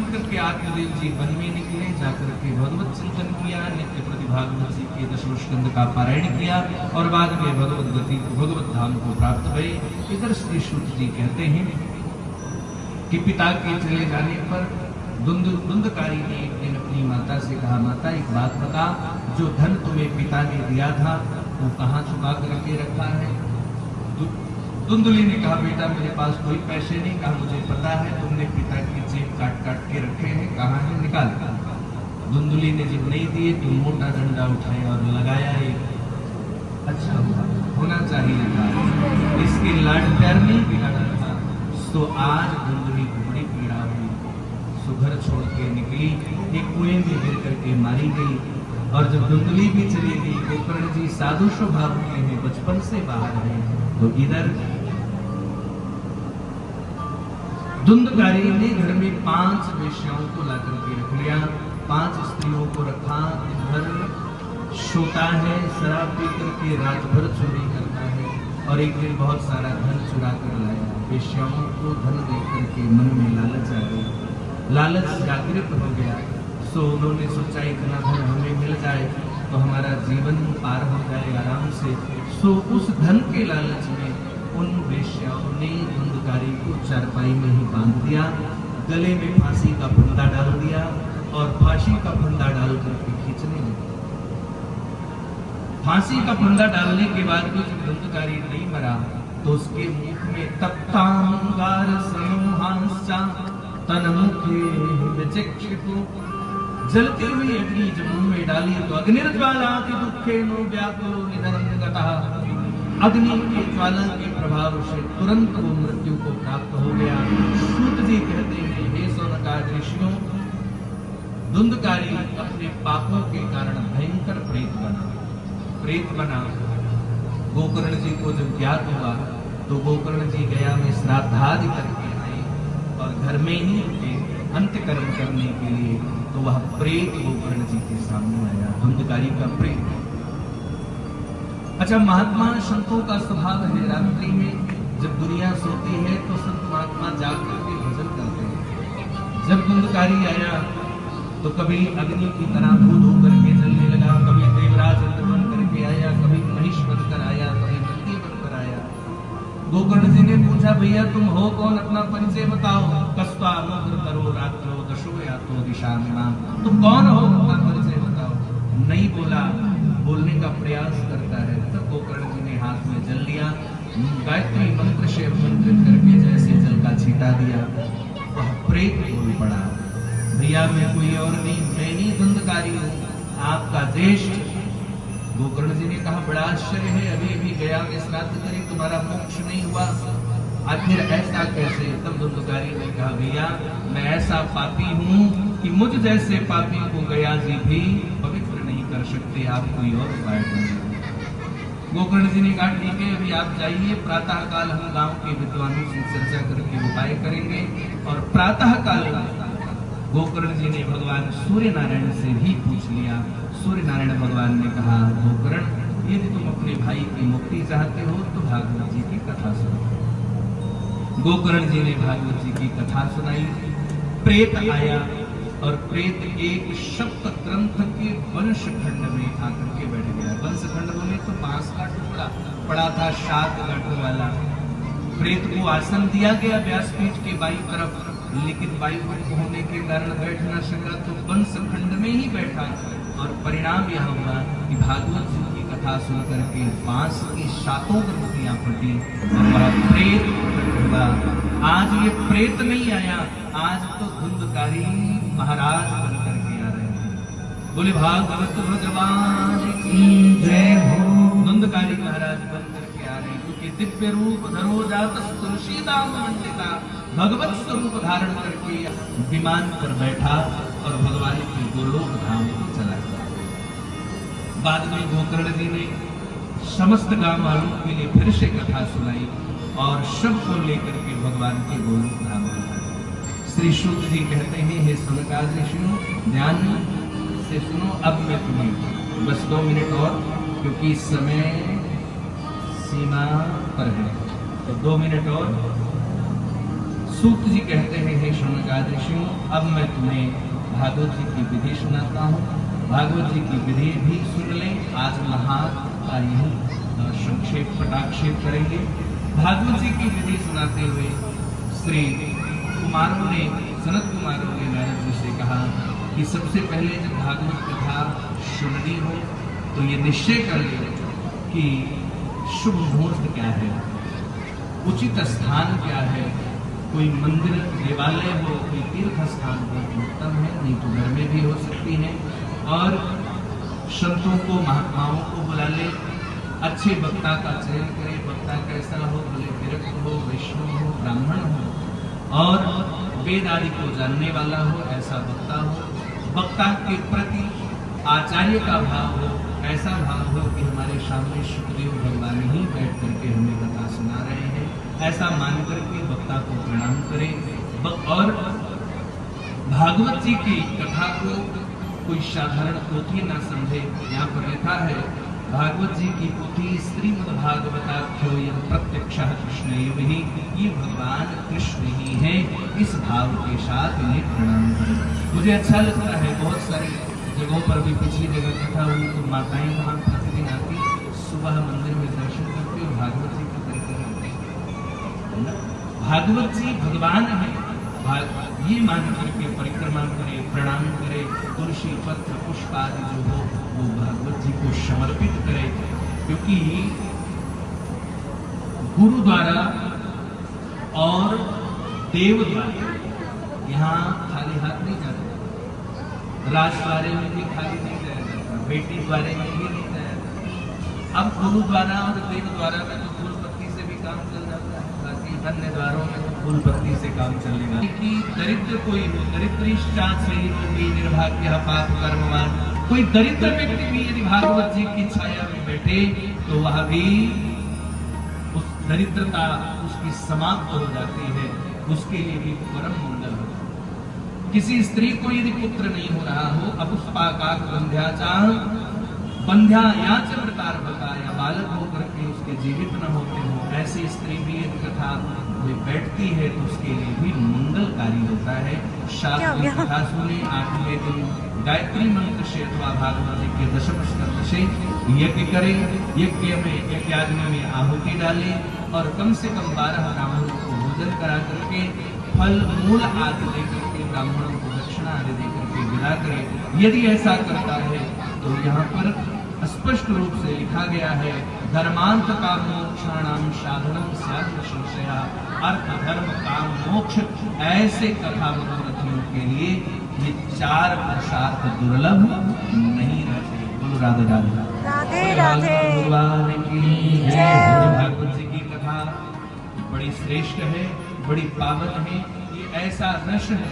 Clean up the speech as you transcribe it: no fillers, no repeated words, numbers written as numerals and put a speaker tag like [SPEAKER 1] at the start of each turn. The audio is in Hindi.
[SPEAKER 1] करके आत्मदेव जी वन में निकले, जाकर के भगवत चिंतन किया, नित्य प्रति भागवत जी के 10वें स्कंद का पारायण किया और बाद में भगवत धाम को प्राप्त हुए। इधर श्री सूत जी कहते हैं कि पिता के चले जाने पर धुंधकारी ने एक दिन अपनी माता से कहा, माता एक बात बता, जो धन तुम्हें पिता ने दिया था वो कहाँ छुपा करके रखा है? धुंधली ने कहा, बेटा मेरे पास कोई पैसे नहीं। कहा, मुझे पता है तुमने पिता की जेब काट काट के रखे हैं, कहाँ है निकाल। धुंधली ने जब नहीं दिए तो मोटा डंडा उठाया और लगाया। एक अच्छा हुआ, होना चाहिए था, इसके लाड प्यार नहीं बिगाड़ा था। तो आज धुंधली को बड़ी पीड़ा हुई, सो घर छोड़ के निकली, एक कुएं में गिर करके मारी गई। और जब धुंधली भी चली गई, गोकर्ण जी साधु स्वभाव के हैं, बचपन से बाहर हैं, तो इधर धुंधकारी ने घर में 5 वेश्याओं को ला करके रख लिया, 5 स्त्रियों को रखा। घर सोता है, शराब पी करके रात भर चोरी करता है और एक दिन बहुत सारा धन चुरा कर लाया। वेश्याओं को धन देख करके मन में लालच आ गई, लालच जागृत हो गया। सो उन्होंने सोचा इतना धन हमें मिल जाए तो हमारा जीवन पार हो जाए आराम से। सो उस धन के लालच में उन वेश्याओं ने धुंधकारी को चारपाई में ही बांध दिया, गले में फांसी का फंदा डाल दिया और फांसी का फंदा डाल करके खींचने लगे। फांसी का फंदा डालने के बाद भी जब धुंधकारी नहीं मरा तो उसके मुख में तप्तांगार समूहांश्चा तन्मुखे विचक्षितो, जलती हुई अग्नि जब मुंह में डाली तो अग्निर्ज्वालाति दुःखेनो व्याकुलो निधनं गतः, अग्नि की ज्वाला के प्रभाव से तुरंत वो मृत्यु को प्राप्त हो गया। सूत जी कहते हैं, हे सौनकादि ऋषियों, धुंधकारी अपने पापों के कारण भयंकर प्रेत बना। गोकर्ण जी को जब ज्ञात हुआ तो गोकर्ण जी गया में श्राद्धादि करके आए और घर में ही अंत्यकर्म करने के लिए, तो वह प्रेत गोकर्ण जी के सामने आया, धुंधकारी का प्रेत। अच्छा, महात्मा संतों का स्वभाव है, रात्रि में जब दुनिया सोती है तो संत महात्मा जाग करके भजन करते हैं। जब धुंधकारी आया तो कभी अग्नि की तरह भूत होकर के जलने लगा, कभी देवराज बन करके आया, कभी महिष बनकर आया, कभी नंदी बनकर आया। गोकर्ण जी ने पूछा, भैया तुम हो कौन, अपना परिचय बताओ। कस्वा मुग्र करो रात्रो दशो या तो दिशा में, तुम कौन हो, अपना परिचय बताओ। नहीं बोला, बोलने का प्रयास करता है। तब गोकर्ण जी ने हाथ में जल लिया, गायत्री मंत्र से मंत्रित करके जैसे जल का छींटा दिया, वह प्रेत बोल पड़ा, भैया मैं कोई और नहीं, मैं ही धुंधकारी हूँ, आपका देश। गोकर्ण जी ने कहा, बड़ा आश्चर्य है, अभी अभी गया में श्राद्ध करी, तुम्हारा मोक्ष नहीं हुआ, आखिर ऐसा कैसे? तब धुंधकारी ने कहा, भैया मैं ऐसा पापी हूँ कि मुझ जैसे पापी को गया जी भी पवित्र नहीं कर सकते, आप कोई और उपाय करें। गोकर्ण जी ने कहा, ठीक है, अभी आप जाइए, प्रातः काल हम गांव के विद्वानों से चर्चा करके उपाय करेंगे। और प्रातः काल गोकर्ण जी ने भगवान सूर्य नारायण से भी पूछ लिया। सूर्य नारायण भगवान ने कहा, गोकर्ण, यदि तुम अपने भाई की मुक्ति चाहते हो तो भागवत जी की कथा सुनो। गोकर्ण जी ने भागवत जी की कथा सुनाई। प्रेत आया और प्रेत एक सप्त ग्रंथ के वंश खंड में आकर के बैठ गया। वंश खंड बोले तो बांस का टुकड़ा पड़ा था, 7 गांठों वाला। प्रेत को आसन दिया गया व्यासपीठ के बाईं तरफ, लेकिन वायु होने के कारण बैठ न सका, तो वंश खंड में ही बैठा। और परिणाम यह हुआ कि भागवत जी की कथा सुन करके बांस की 7 ग्रंथियां फटी और वह प्रेत हुआ। आज ये प्रेत नहीं आया, आज तो धुंधकारी महाराज बन करके आ रहे हैं। बोले भागवत भगवान की जय हो। धुंधकारी महाराज बन करके आ रहे हैं, क्योंकि दिव्य रूप धरो जात तुलसीदास मंडिता, भगवत स्वरूप धारण करके विमान पर बैठा और भगवान के गोलोक धाम को चला गया। बाद में गोकर्ण जी ने समस्त गांव वालों के लिए फिर से कथा सुनाई और सबको लेकर के भगवान के गोलोक धाम गए। श्री शुक जी कहते हैं, हे सनकादि ऋषियों, ध्यान से सुनो, अब मैं तुम्हें बस 2 मिनट और, क्योंकि समय सीमा पर है, तो 2 मिनट और सूत जी कहते हैं, हे शौनकादि ऋषियों, अब मैं तुम्हें भागवत जी की विधि सुनाता हूँ। भागवत जी की विधि भी सुन लें। आज महात्म का यही संक्षेप पटाक्षेप करेंगे। भागवत जी की विधि सुनाते हुए श्री कुमारों ने, सनत कुमारों ने नारद जी से कहा कि सबसे पहले जब भागवत कथा सुननी हो तो ये निश्चय कर ले कि शुभ मुहूर्त क्या है, उचित स्थान क्या है। कोई मंदिर देवालय हो, कोई तीर्थ स्थान हो उत्तम है, नहीं तो घर में भी हो सकती है। और संतों को, महात्माओं को बुला ले, अच्छे वक्ता का चयन करे। वक्ता कैसा हो, भले विरक्त हो, वैष्णव हो, ब्राह्मण हो और वेद आदि को जानने वाला हो, ऐसा वक्ता हो। वक्ता के प्रति आचार्य का भाव हो, ऐसा भाव हो कि हमारे सामने सुखदेव भगवान ही बैठ करके हमें कथा सुना रहे हैं, ऐसा मान करके वक्ता को प्रणाम करें। और भागवत जी की कथा को कोई साधारण पोथी ना समझे। यहाँ पर लिखा है, भागवत जी की पोथी श्रीमद्भागवताख्यो यह प्रत्यक्षः कृष्णैव ही, ये भगवान कृष्ण ही है। इस भाव के साथ इन्हें प्रणाम करें। मुझे अच्छा लगता है, बहुत सारी जगहों पर भी पिछली जगह कथा हुई तो माताएं वहां प्रतिदिन आती, सुबह मंदिर में दर्शन करती और भागवत जी की परिक्रमा करती। भागवत जी भगवान है, ये मान करके परिक्रमा करे, प्रणाम करे, तुलसी पत्र पुष्प आदि जो हो वो भागवत जी को समर्पित करे। क्योंकि गुरु द्वारा और देव द्वारा यहाँ खाली हाथ नहीं जाता, राजद्वारे में भी खाली नहीं जाया जाता, बेटी द्वारे में भी नहीं जाया जाता। अब गुरु द्वारा और देव द्वारा में तो फूल पत्ती से भी काम चल जाता है, बाकी अन्य द्वारों में तो फूल पत्ती से काम चलेगा। कि दरिद्र कोई हो, दरिद्रीश्चात् शरीरोगी निर्भाग्यः पाप कर्मवान, कोई दरिद्र व्यक्ति भी यदि भागवत जी की छाया में बैठे तो वह भी उस दरिद्रता उसकी समाप्त हो जाती है, उसके लिए भी परम मंगल होता है। किसी स्त्री को यदि पुत्र नहीं हो रहा हो, अपुष्पाकाक बंध्याचा बंध्या या चमृतार्भका, या बालक होकर के उसके जीवित न होते हो, ऐसी स्त्री भी यदि कथा में बैठती है तो उसके लिए भी मंगलकारी होता है। शास्त्र कथा सुने, 8वें दिन गायत्री मंत्र से अथवा भागवत जी के दशम स्कंद से यज्ञ करें, यज्ञ में यज्ञाग्नि में आहुति डालें और कम से कम 12 ब्राह्मणों को भोजन करा करके फल मूल आदि देकर के ब्राह्मणों को दक्षिणा आदि देकर के विदा करें। यदि ऐसा करता है तो यहाँ पर स्पष्ट रूप से लिखा गया है, धर्मांत काम मोक्षाणाम साधनम स्यात् संशया, अर्थ धर्म काम मोक्ष ऐसे कथा मनोरथियों के लिए ये 4 पुरुषार्थ दुर्लभ नहीं रहते। बोलो राधे राधे
[SPEAKER 2] राधे राधे।
[SPEAKER 1] भगवान की जय। भागवत जी की कथा बड़ी श्रेष्ठ है, बड़ी पावन है। ये ऐसा रस है